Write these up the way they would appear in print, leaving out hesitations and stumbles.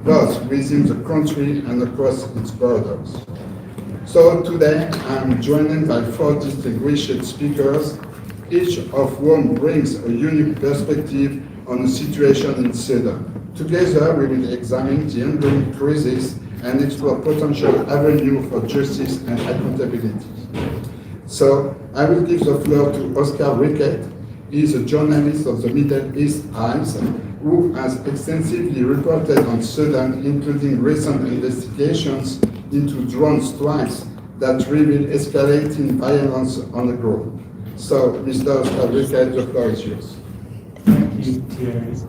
both within the country and across its borders. So today I'm joined by 4 distinguished speakers, each of whom brings a unique perspective on the situation in Sudan. Together we will examine the ongoing crisis and explore potential avenues for justice and accountability. So I will give the floor to Oscar Rickett. He is a journalist of the Middle East Eyes who has extensively reported on Sudan, including recent investigations into drone strikes that reveal escalating violence on the ground. So, Mr. Oscar Rickett, the floor is yours. Thank you, Thierry. Is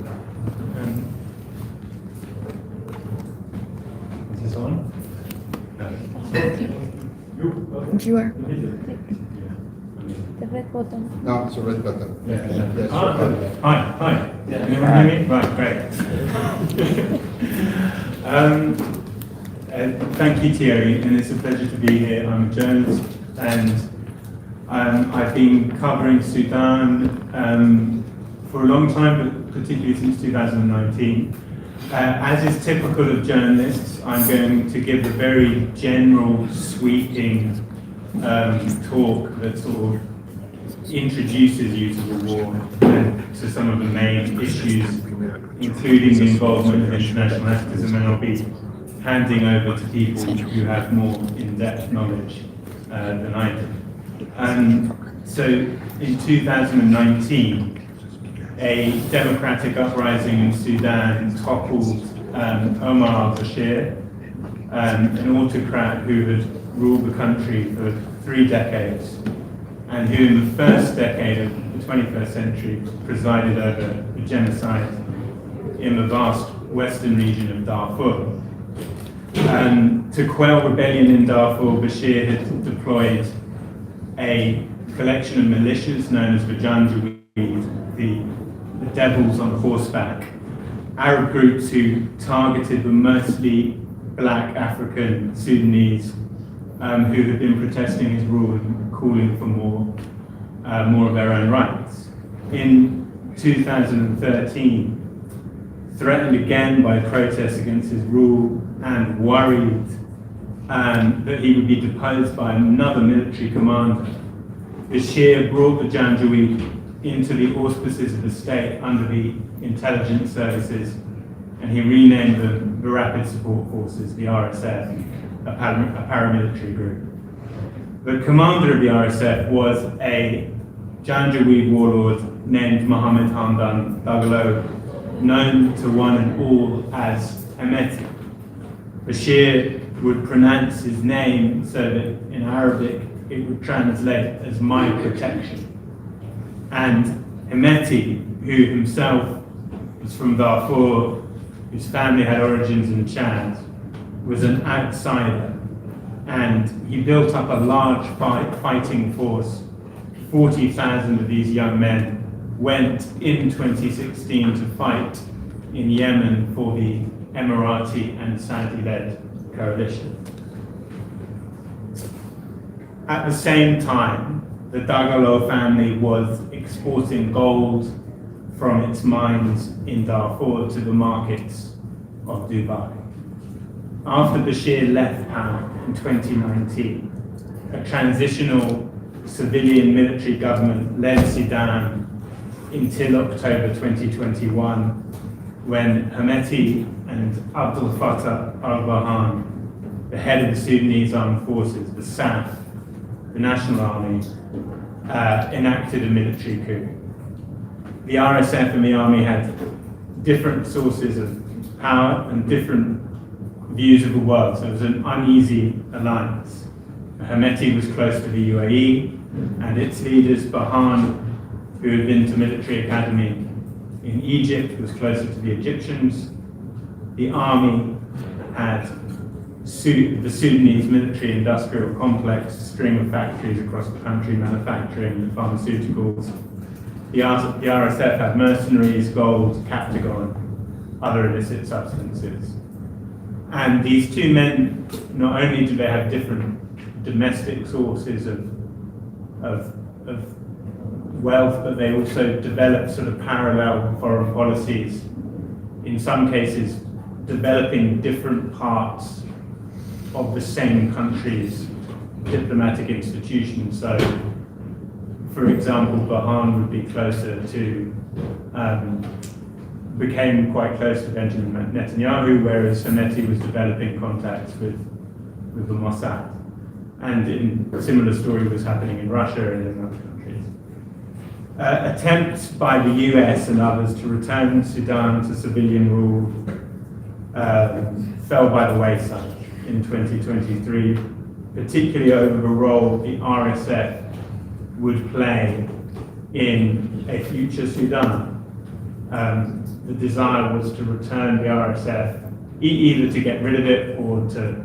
this on? No. You are. The red button. No, it's a red button. Yes. Hi. Can you hear me? Right, great. Thank you, Thierry, and it's a pleasure to be here. I'm a journalist, and I've been covering Sudan for a long time, but particularly since 2019. As is typical of journalists, I'm going to give a very general, sweeping talk that sort of introduces you to the war and to some of the main issues, including the involvement of international activism, and I'll be handing over to people who have more in-depth knowledge than I do. So in 2019, a democratic uprising in Sudan toppled Omar al-Bashir, an autocrat who had ruled the country for 3 decades, and who in the first decade of the 21st century presided over the genocide in the vast western region of Darfur. To quell rebellion in Darfur, Bashir had deployed a collection of militias known as the Janjaweed, the devils on horseback, Arab groups who targeted the mostly black African Sudanese who had been protesting his rule and calling for more of their own rights. In 2013, threatened again by protests against his rule and worried that he would be deposed by another military commander, Bashir brought the Janjaweed into the auspices of the state under the intelligence services, and he renamed them the Rapid Support Forces, the RSF, a paramilitary group. The commander of the RSF was a Janjaweed warlord named Mohammed Hamdan Dagalo, known to one and all as Hemeti. Bashir would pronounce his name so that in Arabic it would translate as my protection. And Hemeti, who himself was from Darfur, whose family had origins in Chad, was an outsider, and he built up a large fighting force. 40,000 of these young men went in 2016 to fight in Yemen for the Emirati and Saudi-led coalition. At the same time, the Dagalo family was exporting gold from its mines in Darfur to the markets of Dubai. After Bashir left power in 2019, a transitional civilian military government led Sudan until October 2021, when Hemeti and Abdel Fattah al-Burhan, the head of the Sudanese armed forces, the SAF, the National Army, enacted a military coup. The RSF and the army had different sources of power and different views of the world, so it was an uneasy alliance. Hemeti was close to the UAE, and its leaders, Burhan, who had been to military academy in Egypt, was closer to the Egyptians. The army had the Sudanese military industrial complex, a string of factories across the country manufacturing pharmaceuticals. The RSF had mercenaries, gold, captagon, other illicit substances. And these two men, not only do they have different domestic sources of wealth, but they also develop sort of parallel foreign policies, in some cases developing different parts of the same country's diplomatic institutions. So, for example, Burhan would be closer to, became quite close to Benjamin Netanyahu, whereas Hemeti was developing contacts with the Mossad. And a similar story was happening in Russia and in other countries. Attempts by the US and others to return Sudan to civilian rule fell by the wayside in 2023, particularly over the role the RSF would play in a future Sudan. The desire was to return the RSF, either to get rid of it or to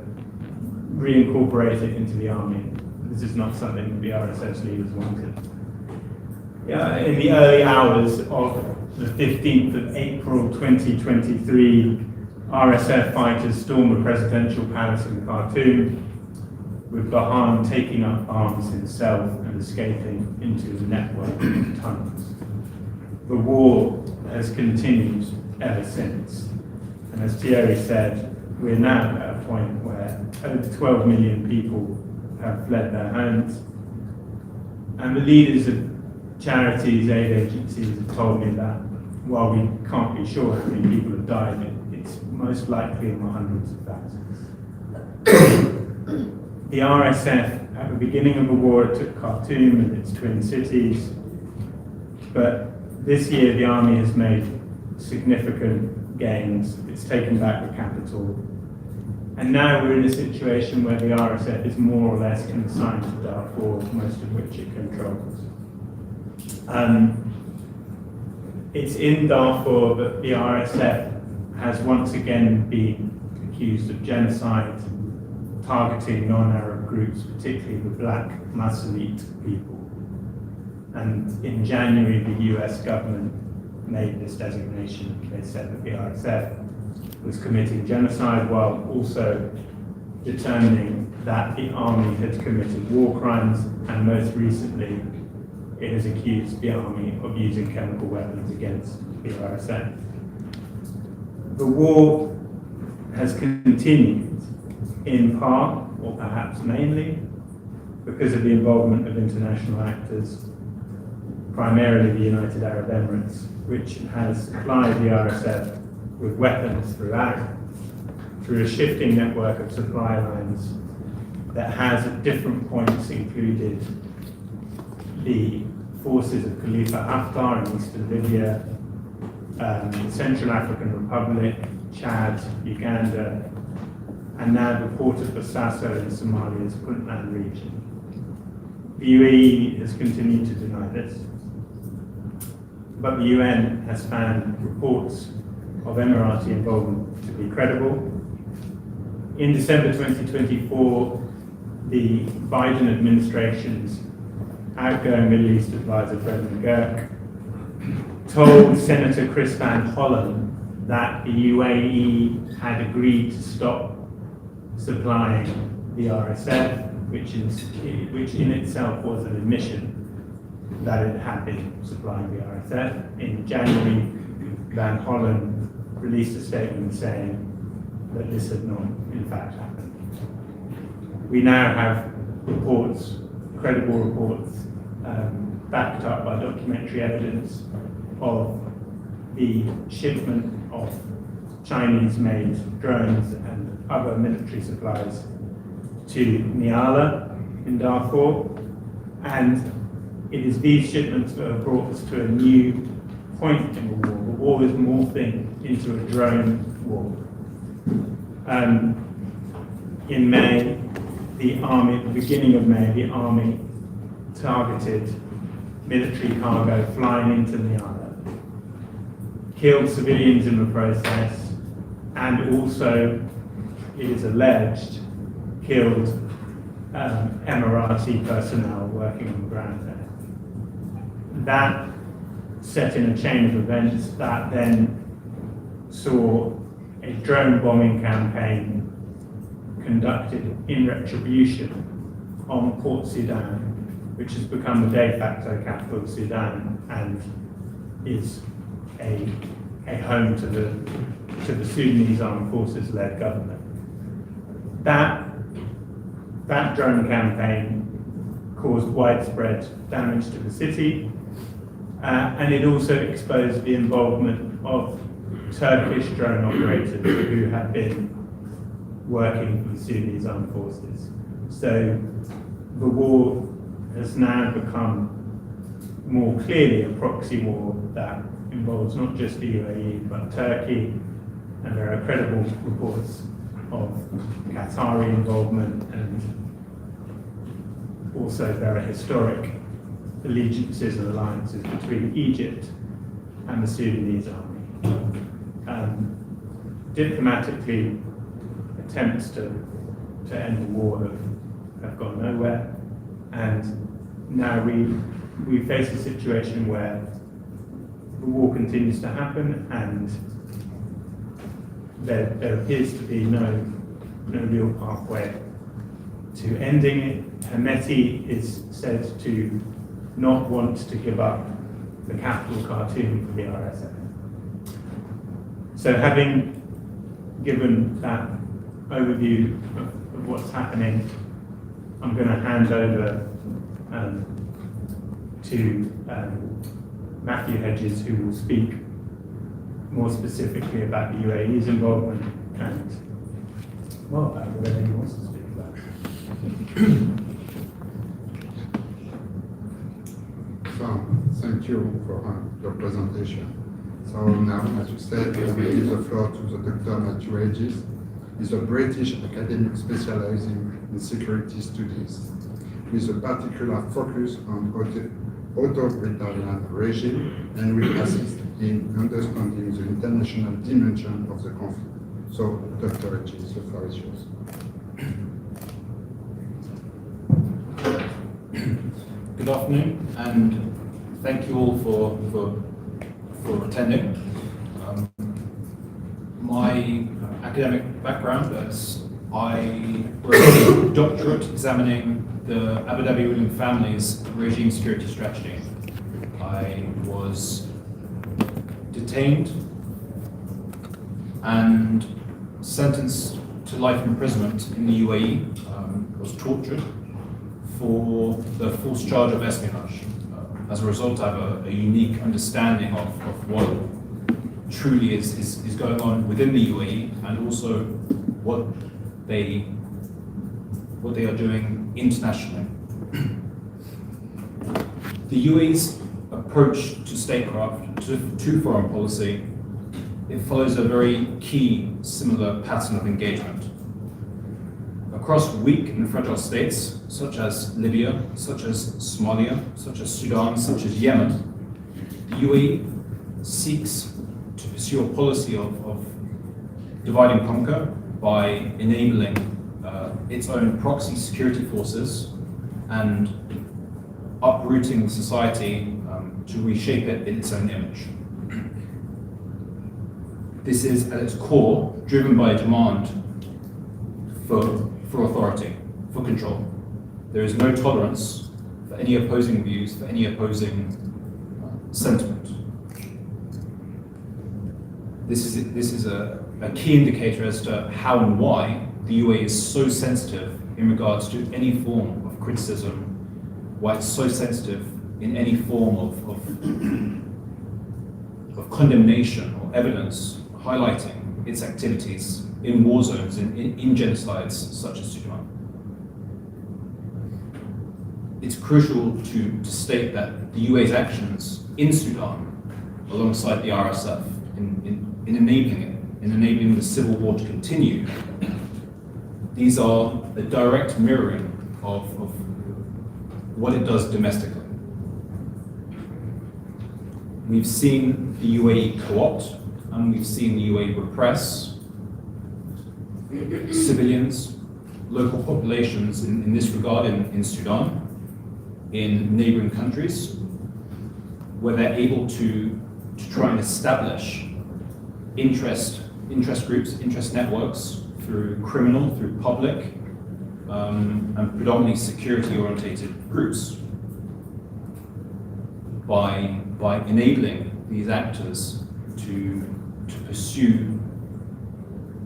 reincorporate it into the army. This is not something that the RSF's leaders wanted. In the early hours of the 15th of April 2023, RSF fighters stormed the presidential palace in Khartoum, with Burhan taking up arms himself and escaping into the network of tunnels. The war has continued ever since. And as Thierry said, we're now at a point where over 12 million people have fled their homes. And the leaders of charities, aid agencies have told me that while we can't be sure how many people have died, it's most likely in the hundreds of thousands. The RSF, at the beginning of the war, it took Khartoum and its twin cities, but this year the army has made significant gains. It's taken back the capital. And now we're in a situation where the RSF is more or less consigned to Darfur, most of which it controls. It's in Darfur that the RSF has once again been accused of genocide, targeting non-Arab groups, particularly the black Masalit people. And in January, the US government made this designation. They said that the RSF was committing genocide while also determining that the army had committed war crimes, and most recently, it has accused the army of using chemical weapons against the RSF. The war has continued in part, or perhaps mainly, because of the involvement of international actors, primarily the United Arab Emirates, which has supplied the RSF with weapons through a shifting network of supply lines that has at different points included the forces of Khalifa Haftar in eastern Libya, Central African Republic, Chad, Uganda, and now the port of Bosaso in Somalia's Puntland region. The UAE has continued to deny this, but the UN has found reports of Emirati involvement to be credible. In December 2024, the Biden administration's outgoing Middle East advisor, Fred McGurk, told Senator Chris Van Hollen that the UAE had agreed to stop supplying the RSF, which in itself was an admission that it had been supplying the RSF. In January, Van Hollen released a statement saying that this had not, in fact, happened. We now have reports, credible reports, backed up by documentary evidence of the shipment of Chinese-made drones and other military supplies to Niala in Darfur, and it is these shipments that have brought us to a new point in the war. The war is morphing into a drone war. In May, the army, at the beginning of May, the army targeted military cargo flying into Niala, killed civilians in the process, and also, it is alleged, killed Emirati personnel working on the ground there. That set in a chain of events that then saw a drone bombing campaign conducted in retribution on Port Sudan, which has become the de facto capital of Sudan and is a a home to the Sudanese Armed Forces-led government. That drone campaign caused widespread damage to the city, and it also exposed the involvement of Turkish drone operators who had been working for the Sudanese Armed Forces. So the war has now become more clearly a proxy war that involves not just the UAE but Turkey, and there are credible reports of Qatari involvement, and also there are historic allegiances and alliances between Egypt and the Sudanese army. Diplomatically, attempts to end the war have gone nowhere, and now we face a situation where the war continues to happen, and there appears to be no real pathway to ending it. Hemeti is said to not want to give up the capital Khartoum for the RSF. So having given that overview of what's happening, I'm going to hand over to Matthew Hedges, who will speak more specifically about the UAE's involvement and, well, about whatever he wants to speak about. So, thank you for your presentation. So now, as you said, I will give the floor to the Dr. Matthew Hedges. He's a British academic specializing in security studies, with a particular focus on authoritarian regime, and will assist in understanding the international dimension of the conflict. So, Dr. Hedges, the floor is yours. Good afternoon, and thank you all for attending. My academic background is I wrote a doctorate examining the Abu Dhabi ruling family's regime security strategy. I was detained and sentenced to life imprisonment in the UAE, was tortured for the false charge of espionage. As a result, I have a unique understanding of what truly is going on within the UAE, and also what they are doing internationally. The UAE's approach to statecraft, to foreign policy, it follows a very key similar pattern of engagement. Across weak and fragile states, such as Libya, such as Somalia, such as Sudan, such as Yemen, the UAE seeks to pursue a policy of divide and conquer by enabling its own proxy security forces and uprooting society to reshape it in its own image. This is at its core driven by a demand for authority, for control. There is no tolerance for any opposing views, for any opposing sentiment. This is a key indicator as to how and why the UAE is so sensitive in regards to any form of criticism, why it's so sensitive in any form of condemnation or evidence highlighting its activities in war zones, in genocides such as Sudan. It's crucial to state that the UAE's actions in Sudan, alongside the RSF, in enabling the civil war to continue, these are a direct mirroring of what it does domestically. We've seen the UAE co-opt, and we've seen the UAE repress civilians, local populations in this regard in Sudan, in neighboring countries, where they're able to try and establish interest groups, interest networks through criminal, through public, and predominantly security-orientated groups. By enabling these actors to pursue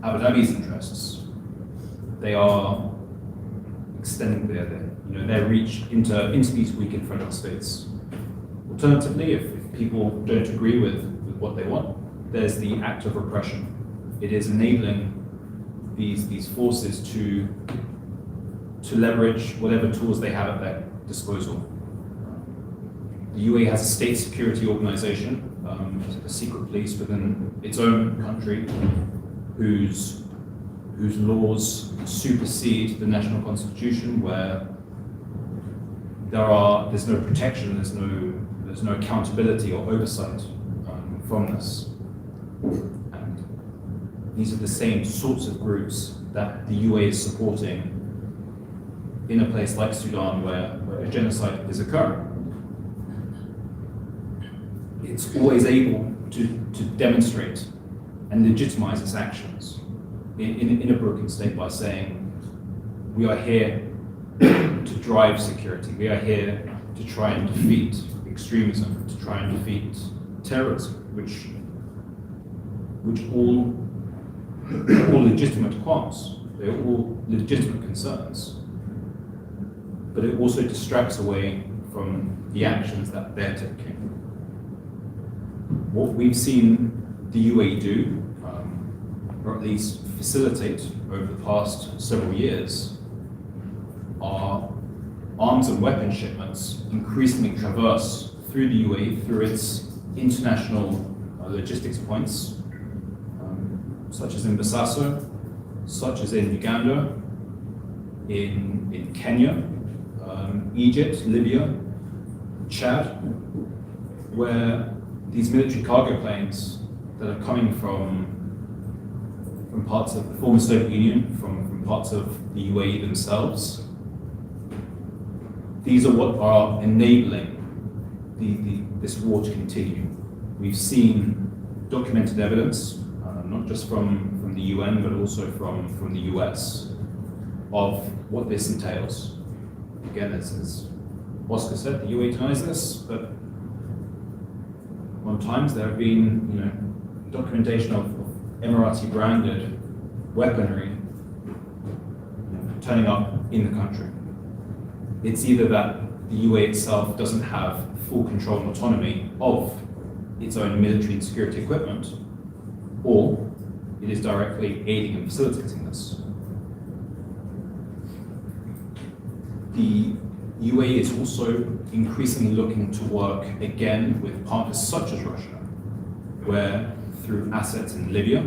Abu Dhabi's interests, they are extending their reach into these weak and fragile states. Alternatively, if people don't agree with what they want, there's the act of repression. It is enabling these forces to leverage whatever tools they have at their disposal. The UAE has a state security organization, a secret police within its own country, whose laws supersede the national constitution, where there's no protection, there's no accountability or oversight from this. And these are the same sorts of groups that the UAE is supporting in a place like Sudan, where a genocide is occurring. It's always able to demonstrate and legitimize its actions in a broken state by saying, we are here to drive security, we are here to try and defeat extremism, to try and defeat terrorism, which all legitimate qualms, they're all legitimate concerns. But it also distracts away from the actions that they're taking. What we've seen the UAE do, or at least facilitate over the past several years, are arms and weapon shipments increasingly traverse through the UAE, through its international logistics points, such as in Basaso, such as in Uganda, in Kenya, Egypt, Libya, Chad, where these military cargo planes that are coming from parts of the former Soviet Union, from parts of the UAE themselves, these are what are enabling this war to continue. We've seen documented evidence, not just from the UN, but also from the US, of what this entails. Again, as Oscar said, the UAE denies this, but on times there have been, documentation of Emirati branded weaponry turning up in the country. It's either that the UAE itself doesn't have full control and autonomy of its own military and security equipment, or it is directly aiding and facilitating this. The UAE is also increasingly looking to work again with partners such as Russia, where through assets in Libya,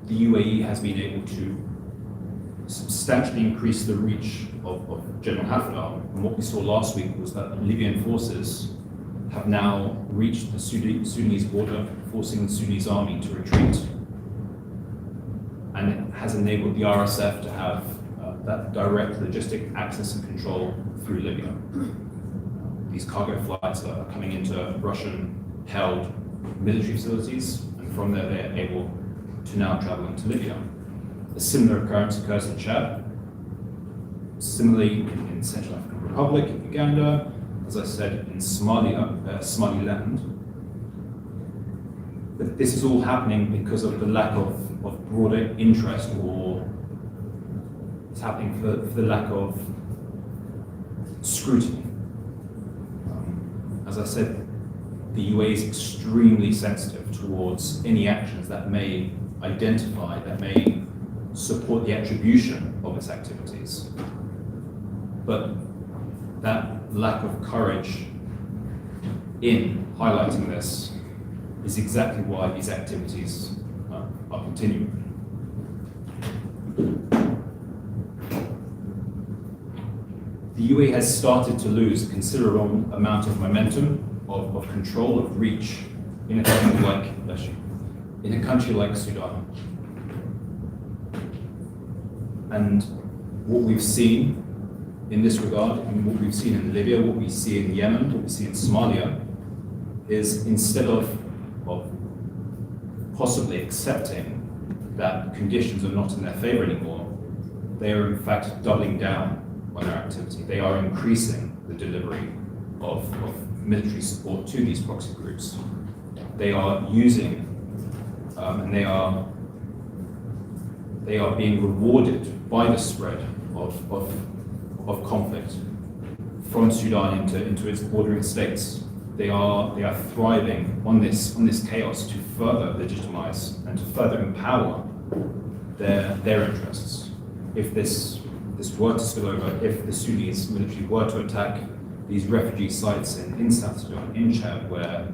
the UAE has been able to substantially increase the reach of General Haftar. And what we saw last week was that Libyan forces have now reached the Sudanese border, forcing the Sudanese army to retreat. And it has enabled the RSF to have that direct logistic access and control through Libya. These cargo flights are coming into Russian-held military facilities, and from there they're able to now travel into Libya. A similar occurrence occurs in Chad. Similarly, in Central African Republic, in Uganda, as I said, in Somaliland. But this is all happening because of the lack of broader interest, or it's happening for the lack of scrutiny. As I said, the UAE is extremely sensitive towards any actions that may identify, that may support the attribution of its activities. But that lack of courage in highlighting this is exactly why these activities are continuing. The UAE has started to lose a considerable amount of momentum, of control, of reach in a country like Sudan. And what we've seen in this regard, and what we've seen in Libya, what we see in Yemen, what we see in Somalia, is instead of possibly accepting that conditions are not in their favor anymore, they are in fact doubling down on their activity. They are increasing the delivery of military support to these proxy groups. they are using and they are being rewarded by the spread of conflict from Sudan into its bordering states. They are thriving on this chaos to further legitimize and to further empower their interests. If this were to spill over, if the Sudanese military were to attack these refugee sites in South Sudan, in Chad, where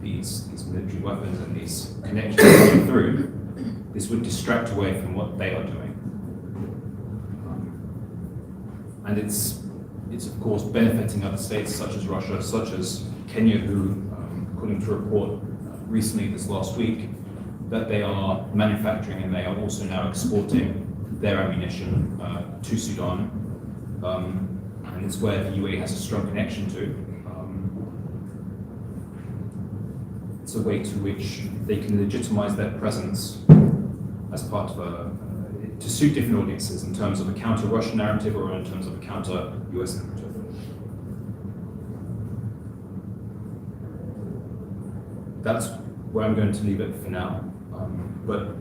these military weapons and these connections are going through, this would distract away from what they are doing. And it's of course benefiting other states such as Russia, such as Kenya, who, according to a report recently this last week, that they are manufacturing and they are also now exporting their ammunition to Sudan. And it's where the UAE has a strong connection to. It's a way to which they can legitimize their presence as part of to suit different audiences in terms of a counter-Russian narrative or in terms of a counter-US narrative. That's where I'm going to leave it for now. But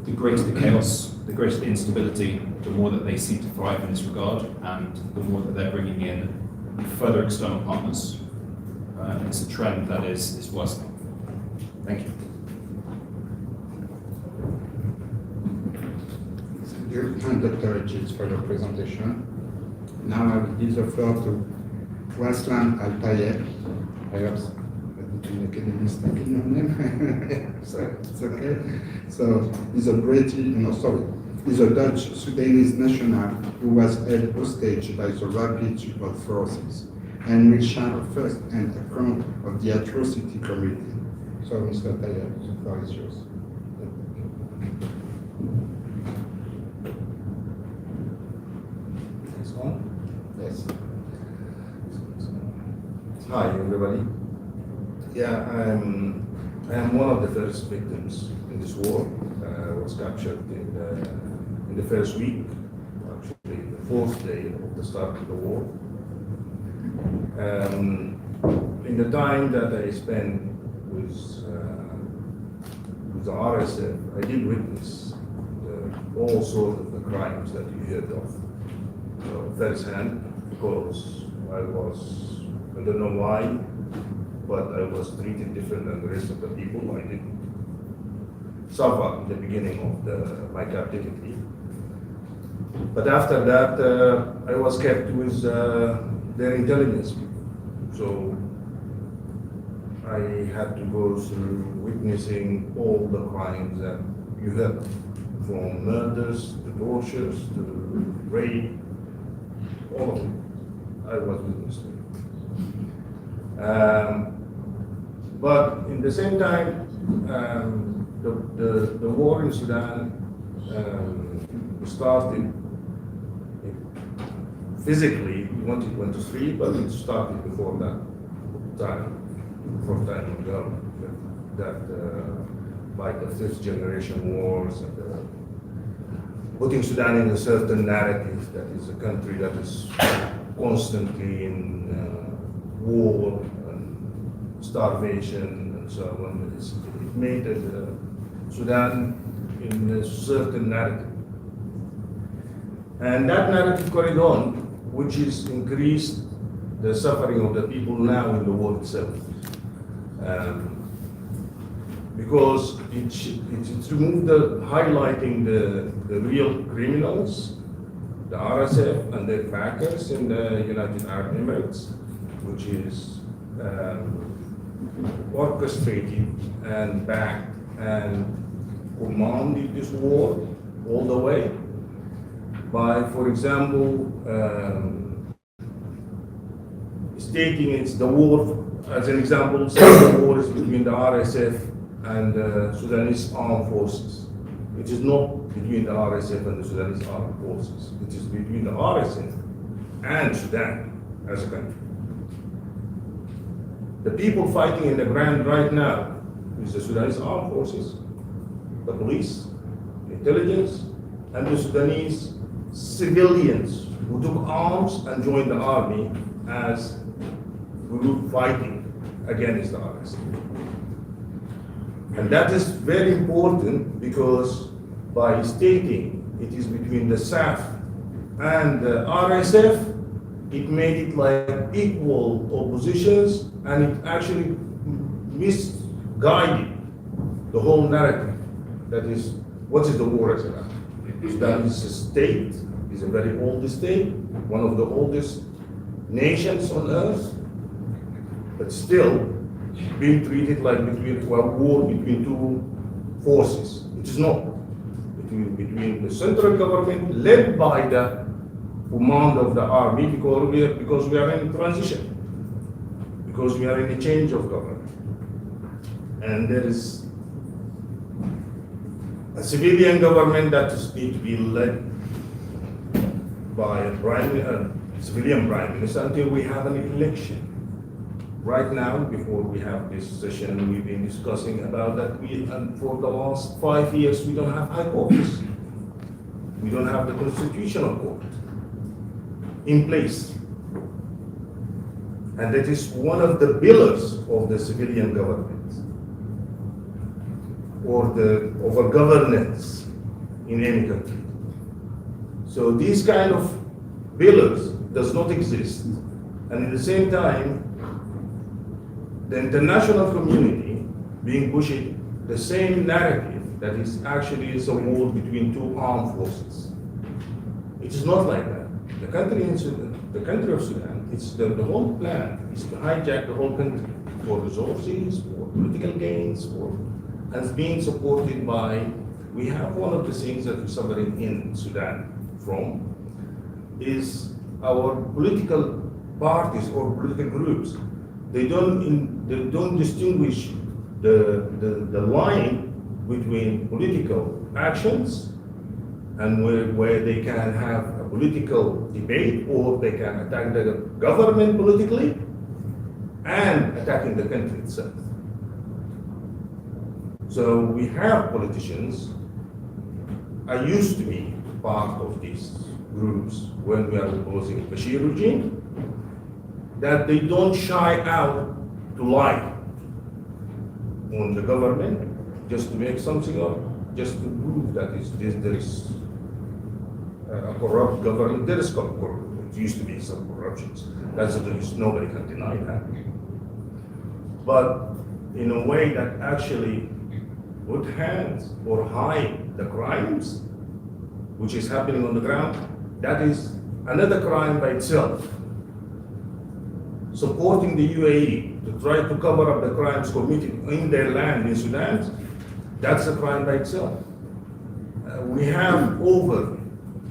the greater the chaos, the greater the instability, the more that they seem to thrive in this regard, and the more that they're bringing in further external partners. It's a trend that is worsening. Thank you. Thank you, Dr. Ejid, for your presentation. Now I will give the floor to Waslan Al-Tayeb. I hope I didn't make any mistake in your name. So it's okay. So he's a Dutch Sudanese national who was held hostage by the rapid support forces and will share a first-hand account of the atrocity committed. So, Mr. Tayeb, the floor is yours. This one? Yes. Hi, everybody. Yeah, I am one of the first victims in this war. Was captured in the first week, actually the fourth day of the start of the war. In the time that I spent with the RSF, I did witness all sorts of the crimes that you heard of firsthand, because I don't know why, but I was treated different than the rest of the people. I did suffer in the beginning of my captivity. But after that, I was kept with their intelligence. So I had to go through witnessing all the crimes that you heard, from murders to tortures to rape, all of it. I was witnessing. But in the same time, the war in Sudan started physically in 2023, but it started before that time, ago, that by the fifth generation wars and putting Sudan in a certain narrative that is a country that is constantly in war and starvation and so on. It made Sudan in a certain narrative. And that narrative carried on, which is increased the suffering of the people now in the war itself. Because it's removed highlighting the real criminals, the RSF and their backers in the United Arab Emirates, which is orchestrated and backed and commanded this war all the way by, for example, stating it's the war, as an example, the war is between the RSF and the Sudanese armed forces. It is not between the RSF and the Sudanese armed forces. It is between the RSF and Sudan as a country. The people fighting in the ground right now is the Sudanese armed forces, the police, the intelligence, and the Sudanese civilians who took arms and joined the army as group fighting against the RSF. And that is very important because by stating it is between the SAF and the RSF, it made it like equal oppositions, and it actually misguided the whole narrative. That is, what is the war about? Sudan is a state, is a very old state, one of the oldest nations on earth, but still being treated like a war between two forces. It is not. Between the central government led by the command of the army, because we are in transition, because we are in a change of government. And there is a civilian government that needs to be led by a civilian prime minister until we have an election. Right now, before we have this session, we've been discussing about that and for the last 5 years, we don't have high courts. We don't have the constitutional court in place. And that is one of the pillars of the civilian government or of governance in any country. So these kind of pillars does not exist. And at the same time, the international community being pushing the same narrative that is actually a war between two armed forces. It is not like that. The country of Sudan, it's the whole plan is to hijack the whole country for resources, for political gains, and it's being supported by, we have one of the things that we're suffering in Sudan from, is our political parties or political groups. They don't distinguish the line between political actions and where they can have a political debate or they can attack the government politically and attacking the country itself. So we have politicians. I used to be part of these groups when we are opposing Bashir regime, that they don't shy out to lie on the government just to make something up, just to prove that there is a corrupt government. There is corruption. It used to be some corruptions. Nobody can deny that. But in a way that actually put hands or hide the crimes which is happening on the ground, that is another crime by itself. Supporting the UAE to try to cover up the crimes committed in their land in Sudan, that's a crime by itself. We have over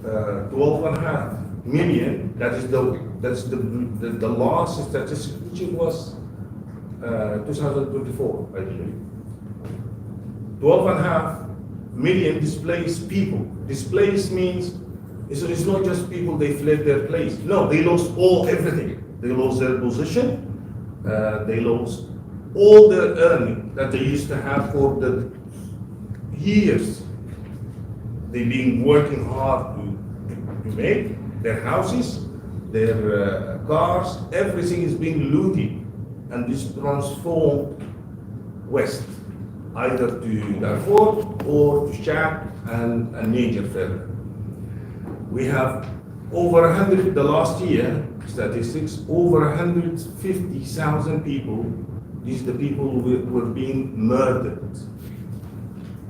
12.5 million, that's the last statistic, which was 2024, I believe. 12.5 million displaced people. Displaced means it's not just people, they fled their place. No, they lost everything. They lost their position, they lost all their earning that they used to have for the years. They've been working hard to make their houses, their cars, everything is being looted and this transformed west, either to Darfur or to Chad and Niger further. We have over 100, the last year statistics, over 150,000 people, these are the people who were being murdered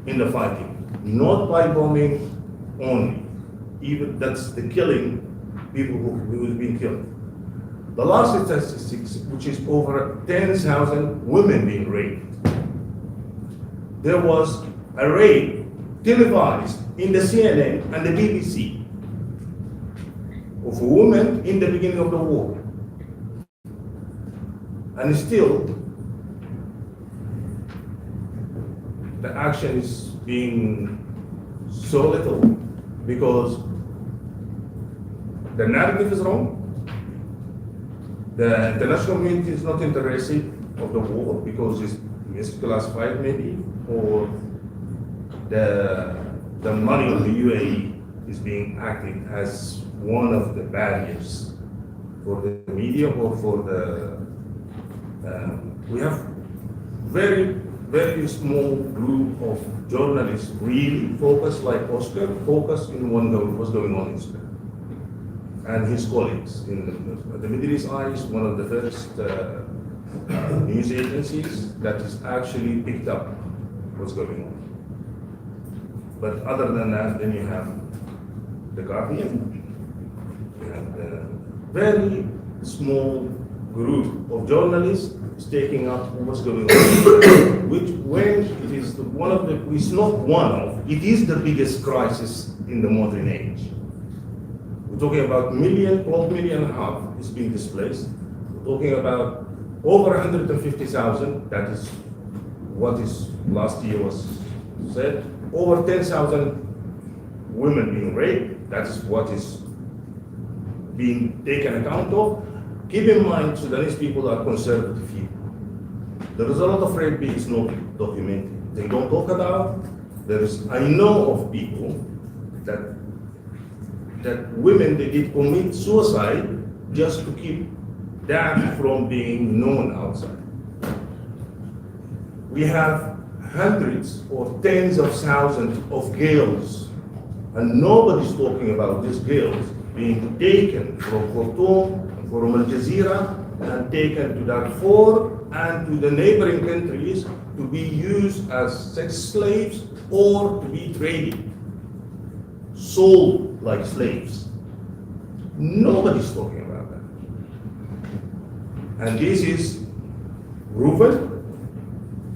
in the fighting. Not by bombing only, even that's the killing, people who have been killed. The last statistics, which is over 10,000 women being raped. There was a rape televised in the CNN and the BBC of a woman in the beginning of the war. And still, the action is being so little because the narrative is wrong. The international community is not interested of the war because it's misclassified maybe, or the money of the UAE is being acted as one of the barriers for the media or for the, we have very very small group of journalists really focused, like Oscar, focused in what's going on in Sudan. And his colleagues in the Middle East Eye is one of the first news agencies that has actually picked up what's going on. But other than that, then you have the Guardian, you have the very small group of journalists is taking up what's going on, which when it is one of the, it's not one of, it is the biggest crisis in the modern age. We're talking about 12 million and a half is being displaced. We're talking about over 150,000, that is what is last year was said, over 10,000 women being raped, that is what is being taken account of. Keep in mind, Sudanese people are conservative people. There is a lot of rape is not documented. They don't talk about. I know of people that women, they did commit suicide just to keep that from being known outside. We have hundreds or tens of thousands of girls, and nobody's talking about these girls being taken from Khartoum, from Al Jazeera, and taken to Darfur and to the neighboring countries to be used as sex slaves or to be traded, sold like slaves. Nobody's talking about that. And this is proven.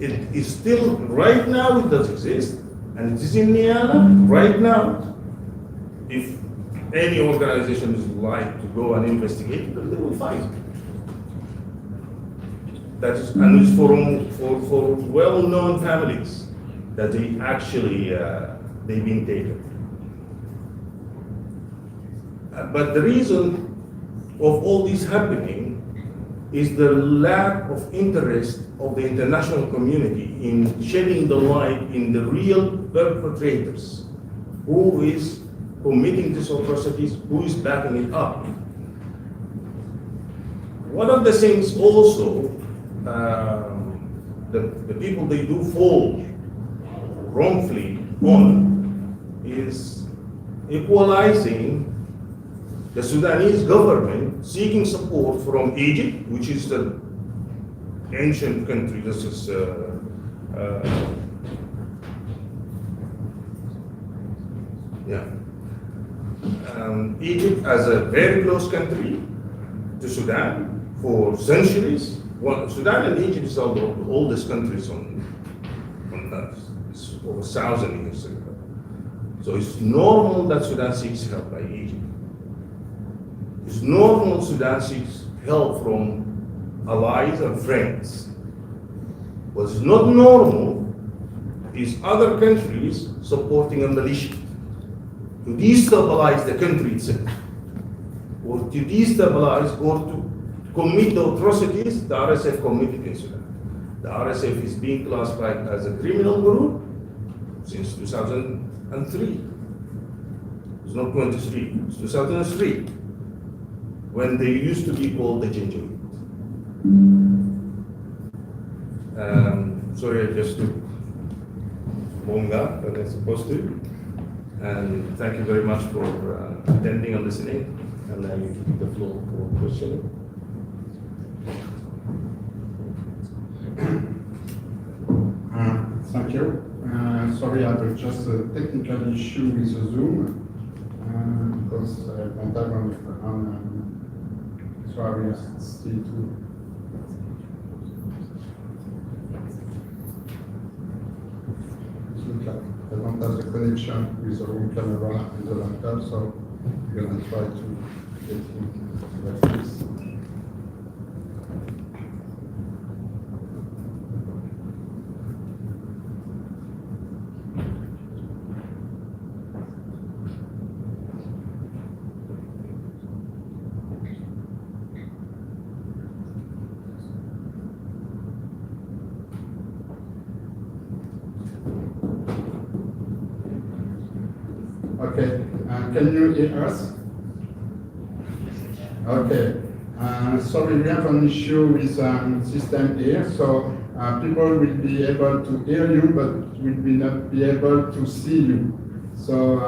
It is still, right now it does exist, and it is in Niala right now. If any organization is like to go and investigate it, they will find it. That is, and it's for well-known families that they actually, they've been taken. But the reason of all this happening is the lack of interest of the international community in shedding the light in the real perpetrators. Who is committing these atrocities? Who is backing it up? One of the things also, the people they do fall wrongfully on is equalizing the Sudanese government seeking support from Egypt, which is the ancient country. This is Egypt as a very close country to Sudan for centuries. Well, Sudan and Egypt is the oldest countries on earth. It's over 1,000 years ago. So it's normal that Sudan seeks help by Egypt. It's normal Sudan seeks help from allies and friends. What's not normal is other countries supporting a militia to destabilize the country itself, or to destabilize or to commit the atrocities the RSF committed in Sudan. The RSF is being classified as a criminal group since 2003. It's not 23, it's 2003, when they used to be called the Geneva. Sorry, I just took longer than I'm supposed to. And thank you very much for attending and listening. And I give the floor for questioning. Thank you. Sorry, I have just a technical issue with the Zoom because I don't have on so I will still to. I don't have the connection with the room camera and the laptop, so I'm going to try to get it like this. Okay, can you hear us? Okay, Sorry, we have an issue with system here, so people will be able to hear you, but will not be able to see you. So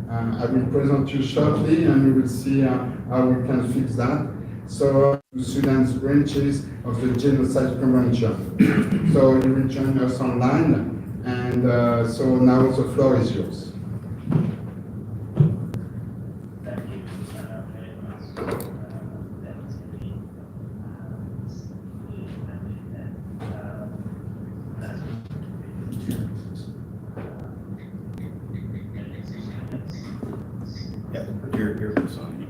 I will present you shortly, and we will see how we can fix that. So Sudan's branches of the Genocide Convention. So you will join us online, and so now the floor is yours. Thank you very much. That's really, Yeah, put your earpiece on, you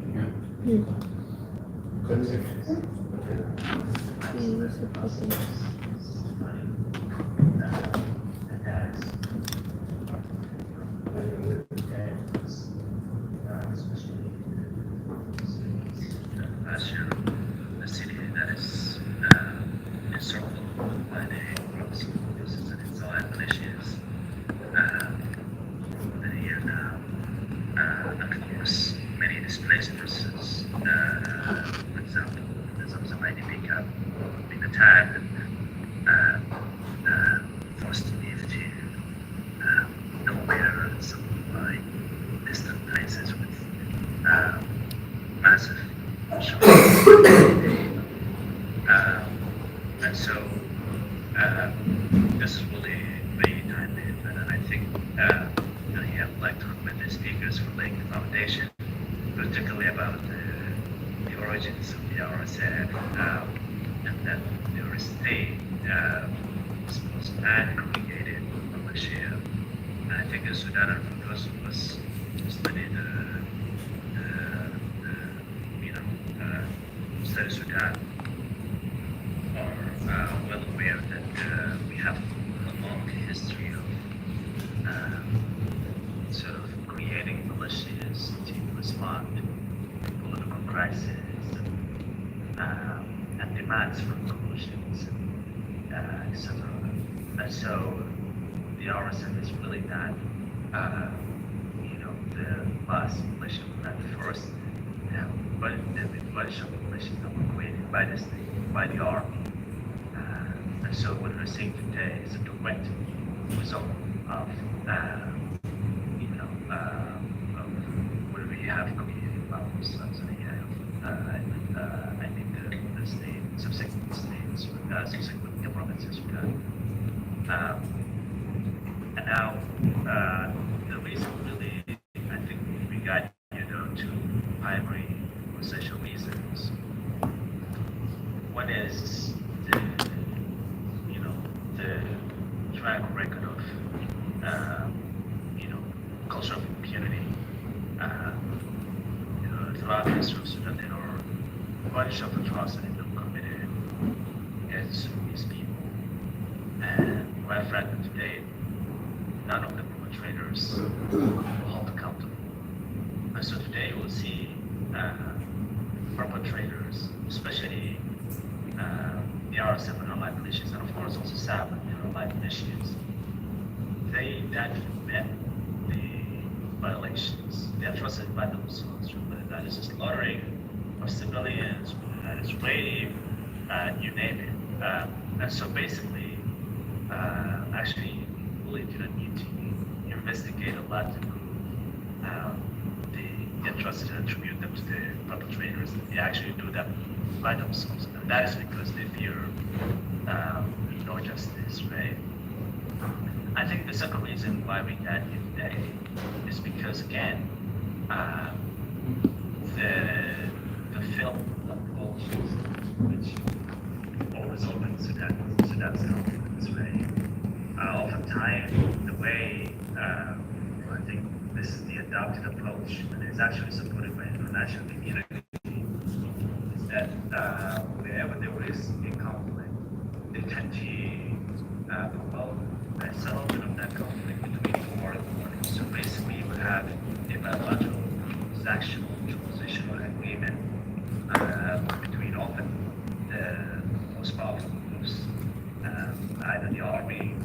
can hear it. a city that is encircled by the groups of forces and inside militias for a year now. Of course, many displaced persons, for example, there's also IDP camp being attacked and forced to leave to nowhere and some by distant places with massive and so this is really very timely, and I think here I'd like to recommend the speakers for laying the foundation, particularly about the origins of the RSF, and that there is a man-created militia. And I think the Sudan first was studied study Sudan are well aware that we have a long history of sort of creating militias to respond to political crises and demands for revolutions, etc. And so the RSF is really not, the last militia, not the first. But the militia militias that were created by the state, by the army. And so what we're seeing today is a direct result of, where we have created ourselves and we have, I think the state, subsequent states, subsequent governments in Sudan. And now, the reason really, I think we got, to primary essential reasons. One is the track record of cultural impunity. Throughout the history of Sudan, there are a bunch of atrocities that were committed against Sudanese people, and quite frankly, today, none of the perpetrators were held accountable. And so today we'll see perpetrators, especially the RSF and allied militias, and of course also SAP and their allied militias. They document the violations, the atrocities by themselves, whether that is slaughtering of civilians, whether that is rape, you name it. And so basically, actually, really do not need to investigate a lot to prove the atrocities and attribute them to the perpetrators. They actually do them by themselves, and that is because they fear no justice, right? I think the second reason why we got here today is because, again, the film approaches which always open Sudan's conflicts, right? Oftentimes, the way I think this is the adopted approach, and it's actually supported by the international community, is that wherever there is a conflict, they tend to promote a settlement of that conflict between four parties. So basically, you would have a bilateral transactional transitional agreement between often the most powerful groups, either the army,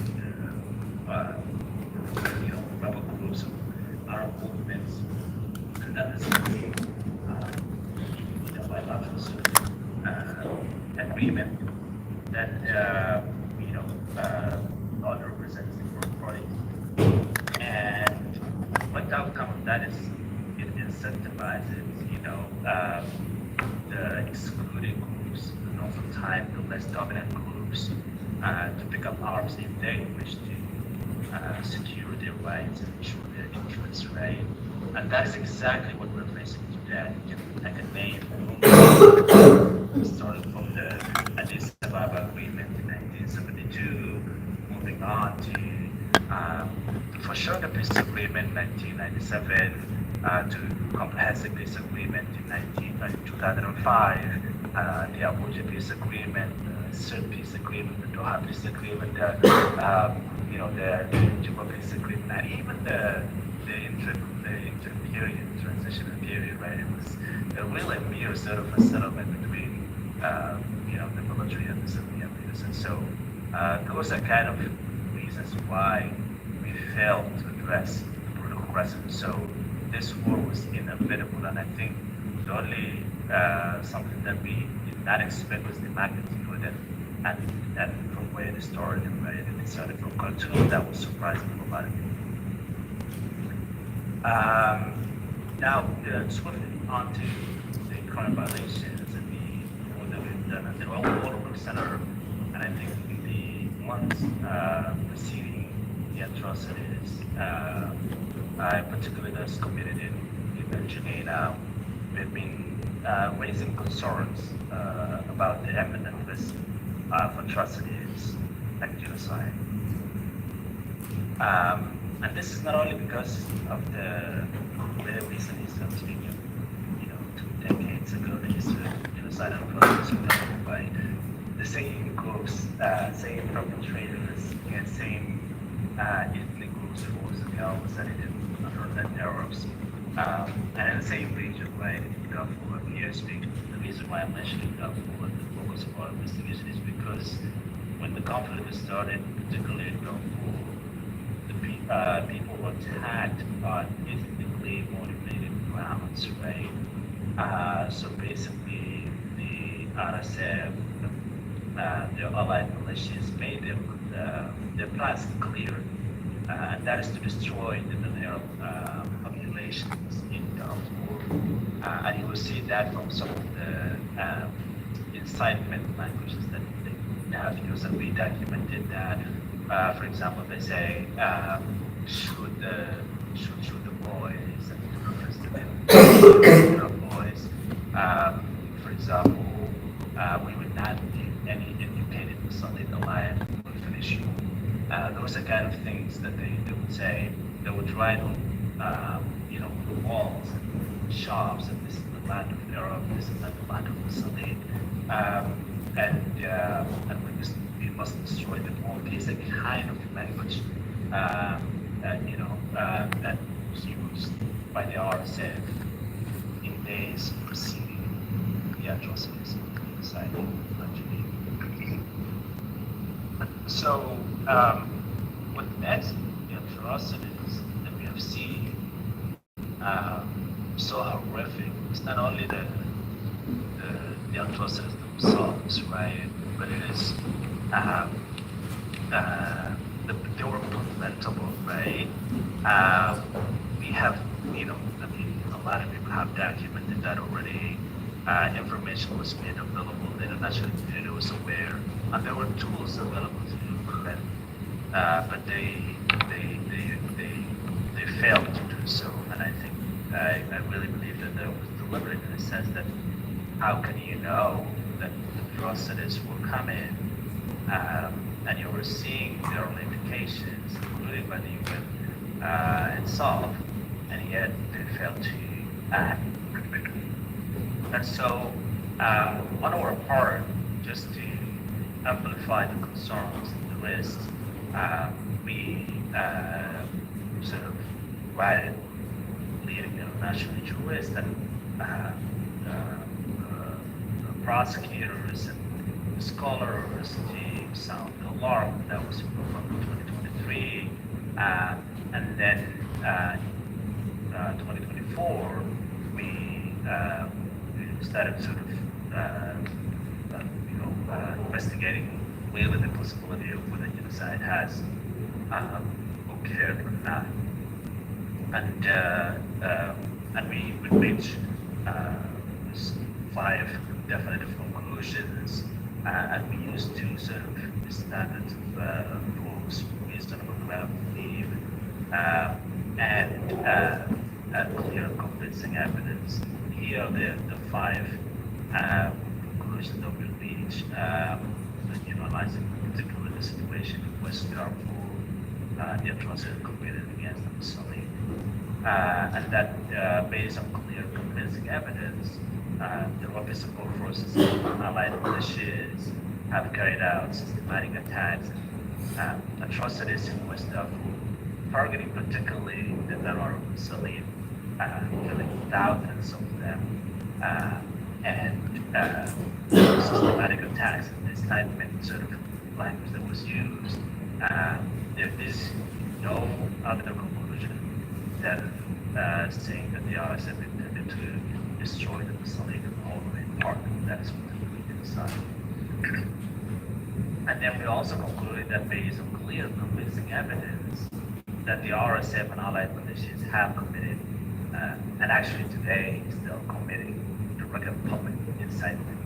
rebel groups, Arab movements, and that is with a bilateral solution. that not represents the group party. And what the outcome of that is it incentivizes, the excluded groups and oftentimes the less dominant groups to pick up arms if they wish to secure their rights and ensure their interests, right? And that's exactly what we're facing today. I can name starting from the Addis Ababa Agreement in 1972, moving on to for sure the peace agreement in 1997, to comprehensive peace agreement in 2005, the Abuja peace agreement, the CERT peace agreement, the Doha peace agreement, the Geneva peace agreement, and even the interim period, transitional period, right? It was really a mere sort of a settlement between the military and the civilian leaders, and so those are kind of reasons why we failed to address the political crisis. So this war was inevitable, and I think the only something that we did not expect was the magnitude and from where it started, right? And it started from Khartoum. That was surprising for a lot of people. Now, swiftly on to the current violations and the war that we've done, and they're all of them center, and I think the ones preceding the atrocities, particularly those committed in Geneva, we've been raising concerns about the imminent risk of atrocities and genocide. And this is not only because of the recent history of speaking, 2 decades ago, the history of genocide and atrocities by the same groups, same perpetrators, and same ethnic groups who was assassinated under Arabs, and in the same region, right? Darfur, here speaking. The reason why I'm mentioning Darfur, the focus of our investigation is because when the conflict started, particularly in Darfur, people were attacked on ethnically motivated grounds, right? So basically, the RSF, their allied militias, made their plans clear, and that is to destroy the Arab populations in Darfur. And you will see that from some of the incitement languages that they have used, and we documented that. For example, they say, shoot the boys, and reference to the boys. For example, we would not leave any educated Muslim alive, we will finish you. Those are kind of things that they would say. They would write on the walls and shops, and this is the land of Arab, this is not the land of Muslim. And we must destroy the more basic kind of language that was used by the RSF in days preceding the atrocities of genocide in Geneva. So, what makes the atrocities that we have seen so horrific is not only the atrocities themselves, right? But it is they were preventable, right? We have, a lot of people have documented that already. Information was made available. The international community was aware, and there were tools available to prevent. But they failed to do so, and I think I really believe that that was deliberate in the sense that how can you know that the atrocities will come in, and you were seeing the early indications, including by the UN itself, and yet they failed to act. And so, on our part, just to amplify the concerns and the risks, we sort of invited leading international jurists and prosecutors and scholars to sound the alarm. That was from 2023, and then 2024 we started sort of investigating clearly the possibility of whether genocide has occurred or not. And we reach 5 definitive conclusions, and we use 2 sort of standards of rules, reasonable ground belief, and clear convincing evidence. Here are the 5 conclusions that we reach, analyzing particularly the situation in West Darfur, the atrocities committed against the Muslims. And that based on clear convincing evidence, the Rapid Support Forces and allied militias have carried out systematic attacks and atrocities in West Darfur, targeting particularly the Darfur Muslims, killing thousands of them, and systematic attacks and this type of sort of language that was used. There is no other conclusion than saying that the RSF intended to destroy the Muslim all or in part. That is what we decided. And then we also concluded that based on clear, convincing evidence that the RSF and allied militias have committed, and actually today still committing, direct public incitement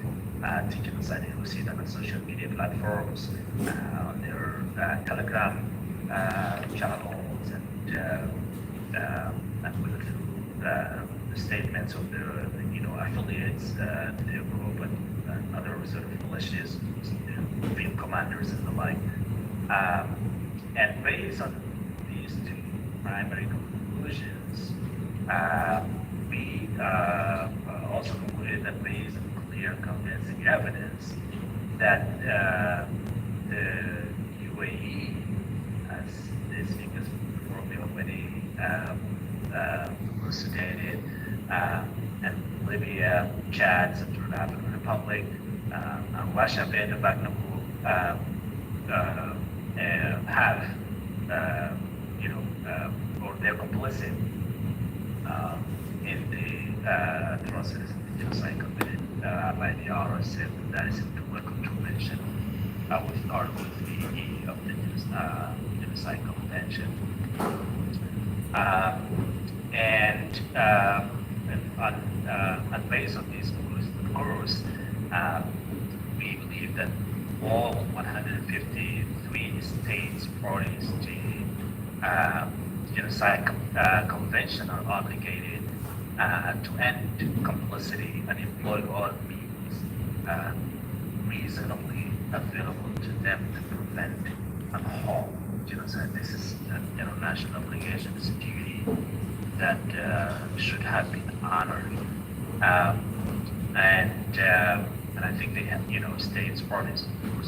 to genocide. You see them on social media platforms, on their Telegram channels, and with the statements of their affiliates, their group, and other sort of militias, field commanders and the like. And based on these 2 primary conclusions, we also concluded that based on clear, convincing evidence that the UAE, as the speakers before me already elucidated, and Libya, Chad, Central African Republic, and Russia, and have, or they're complicit in the atrocities and genocide committed by the RSF, and that is in direct contravention with Article 3E of the Genocide Convention. And based on these conclusions, of course, we believe that all 153 states parties to Genocide Convention are obligated to end complicity and employ all means reasonably available to them to prevent and halt genocide. This is an international obligation, it's a duty that should have been honored. And I think they have, states parties,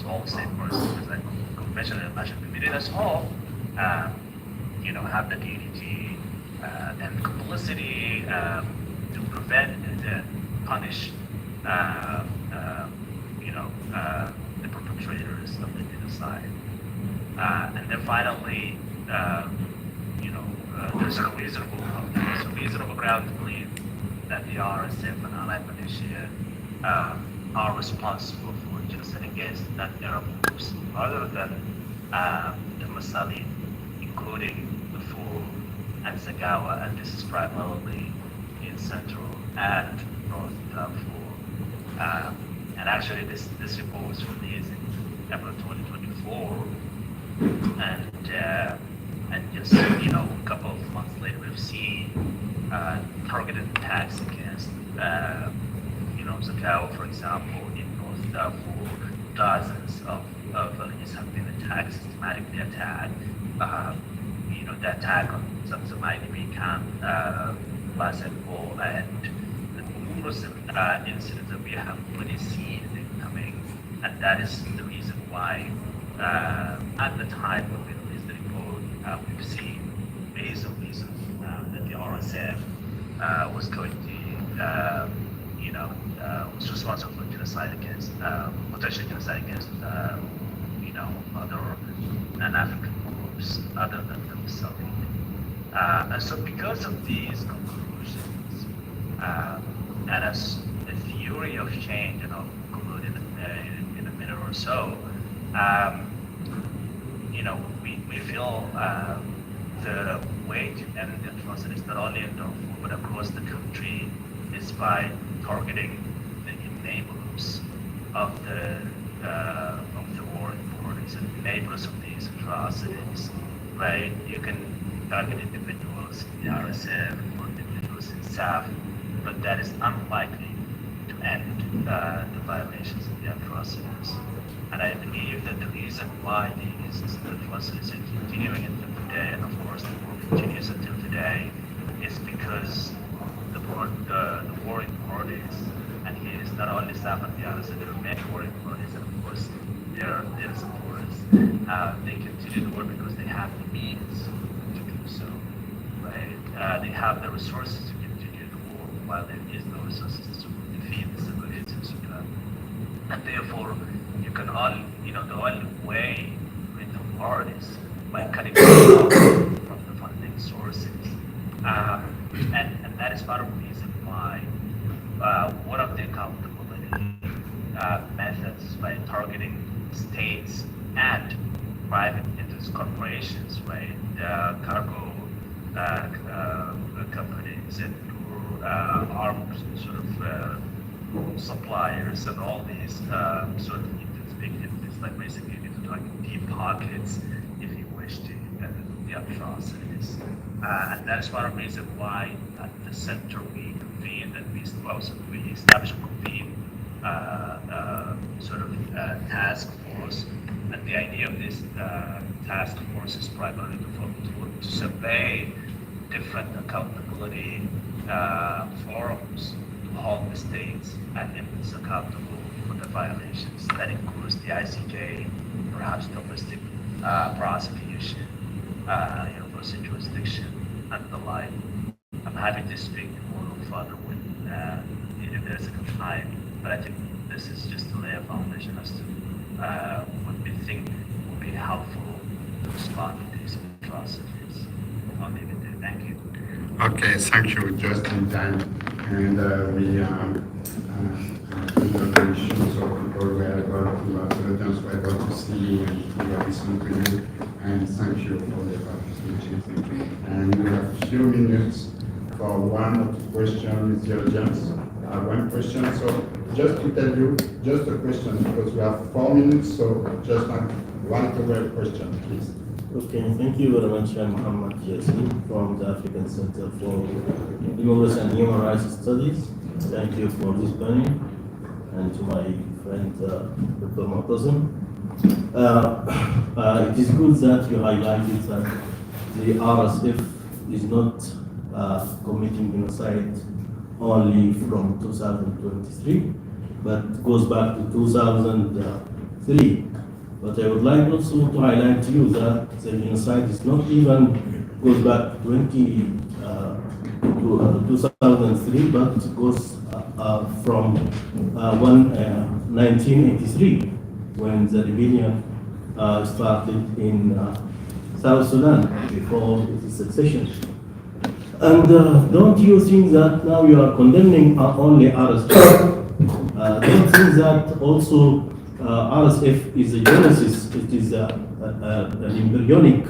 all state parties, because the Convention of the National Committee as a whole, have the duty to end complicity, to prevent and punish, the perpetrators of the genocide. And then finally, there's a reasonable ground to believe that the RSF and allied militia are responsible for genocide against non-Arab groups other than the Masali, including the Darfur and Zagawa, and this is primarily in Central and North Darfur. And actually, this report was released in April 2024, and just a couple of months later, we've seen targeted attacks against Zagawa, for example, in North Darfur. Dozens of villages have been attacked, systematically attacked. The attack on some IDP camp last April, and the numerous incidents that we have already seen coming, and that is the reason why at the time when we released the report, we've seen based on reasons that the RSF was going to, was responsible for genocide against, potential genocide against, other non-African groups other than themselves. And so because of these conclusions, and as a theory of change, and I'll conclude in a minute or so, We feel the way to end the atrocities not only in Darfur but across the country is by targeting the enablers of the warring parties and enablers of these atrocities. Right? You can target individuals in the RSF or individuals in SAF, but that is unlikely to end the violations of the atrocities. And I believe that the reason why these atrocities are continuing until today, and of course the war continues until today, is because the warring parties, and here is not only SAF and the RSF, there are many warring parties, and of course their supporters, they continue the war because they have the means to do so, right? They have the resources to continue the war while there is no resources to defeat the civilians in Sudan. And therefore, you can the only way with the war is by cutting off from the funding sources. And that is part of the reason why one of the accountability methods by targeting states and private interest corporations, right? Cargo companies and arms sort of suppliers and all these sort of it's like basically to target deep pockets if you wish to the atrocities. And that is one of the reasons why at the center we convened and we established a convened task force. And the idea of this task force is primarily to survey different accountability forums to hold the states and entities accountable for the violations. That includes the ICJ, perhaps domestic prosecution, universal jurisdiction, and the like. I'm happy to speak more further when if there's a time, but I think this is just to lay a foundation as to what we think would be helpful to respond to these atrocities. I'll leave it there. Thank you. Okay, thank you, just in time. And we so people were able to audience were able to see you and to listen to you. And thank you for the participation. And we have a few minutes for one or two questions with the audience. One question, so just to tell you, just a question, because we have 4 minutes, so just right away question, please. Okay, thank you very much. I'm Muhammad Yassin from the African Center for Democracy and Human Rights Studies. Thank you for this panel, and to my friend Dr. Murtaza. It is good that you highlighted that the RSF is not committing genocide only from 2023, but goes back to 2003. But I would like also to highlight to you that the genocide is not even goes back to 2003, but goes from 1983, when the rebellion started in South Sudan before its secession. And don't you think that now you are condemning only RSF? Don't you think that also RSF is a genesis, it is an embryonic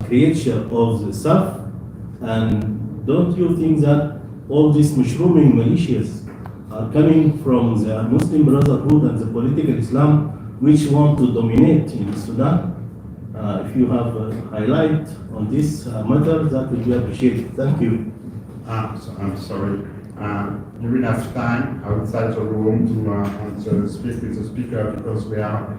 creature of the South? And don't you think that all these mushrooming militias are coming from the Muslim Brotherhood and the political Islam which want to dominate in Sudan? If you have a highlight on this matter, that would be appreciated. Thank you. So I'm sorry. You will have time outside the room to speak with the speaker, because we are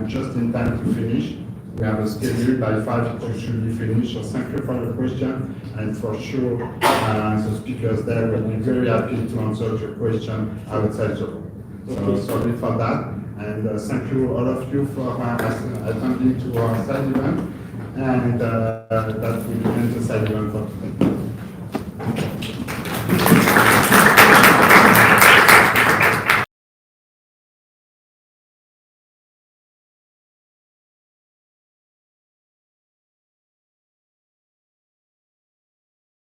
just in time to finish. We have a schedule by 5 to should be finished. So thank you for the question, and for sure the speakers there will be very happy to answer your question outside the room. So sorry for that, and thank you all of you for attending to our side event, and that will end the side event for today.